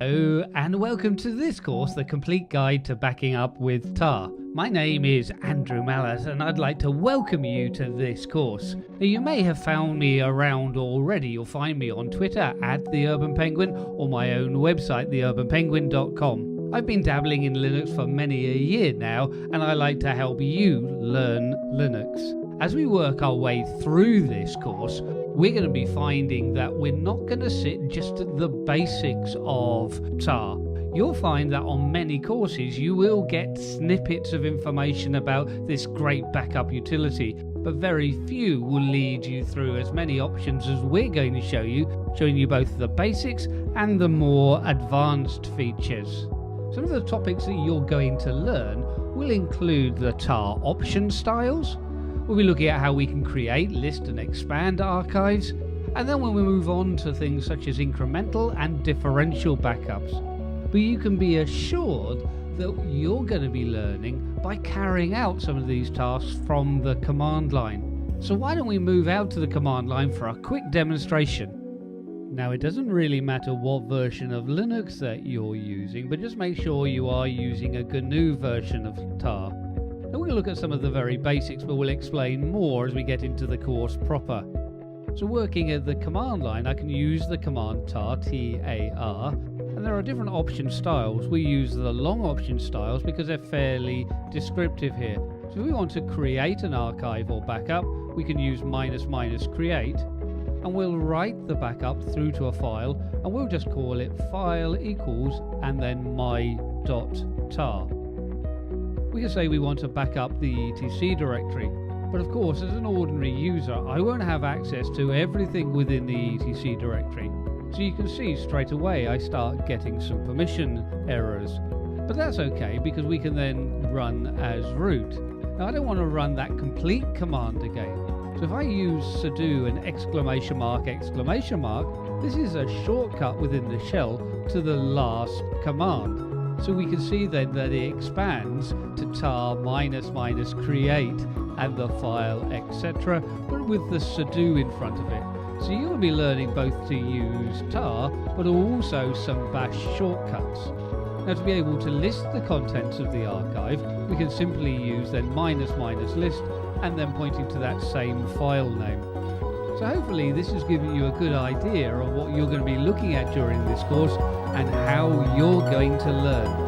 Hello and welcome to this course, The Complete Guide to Backing Up with tar. My name is Andrew Mallet and I'd like to welcome you to this course. Now you may have found me around already. You'll find me on Twitter at The Urban Penguin or my own website theurbanpenguin.com. I've been dabbling in Linux for many a year now and I like to help you learn Linux. As we work our way through this course, we're going to be finding that we're not going to sit just at the basics of tar. You'll find that on many courses you will get snippets of information about this great backup utility, but very few will lead you through as many options as we're going to show you, showing you both the basics and the more advanced features. Some of the topics that you're going to learn will include the tar option styles. We'll be looking at how we can create, list and expand archives, and then when we move on to things such as incremental and differential backups. But you can be assured that you're going to be learning by carrying out some of these tasks from the command line. So why don't we move out to the command line for a quick demonstration. Now it doesn't really matter what version of Linux that you're using, but just make sure you are using a GNU version of tar. Now we'll look at some of the very basics, but we'll explain more as we get into the course proper. So working at the command line, I can use the command tar, T-A-R, and there are different option styles. We use the long option styles because they're fairly descriptive here. So if we want to create an archive or backup, we can use --create, and we'll write the backup through to a file, and we'll just call it file equals and then my.tar. We can say we want to back up the etc directory, but of course as an ordinary user I won't have access to everything within the etc directory. So you can see straight away I start getting some permission errors, but that's okay because we can then run as root. Now I don't want to run that complete command again, so if I use sudo and ! This is a shortcut within the shell to the last command. So we can see then that it expands to tar --create and the file etc, but with the sudo in front of it. So you'll be learning both to use tar but also some bash shortcuts. Now to be able to list the contents of the archive, we can simply use then --list and then pointing to that same file name. So hopefully this has given you a good idea of what you're going to be looking at during this course and how you're going to learn.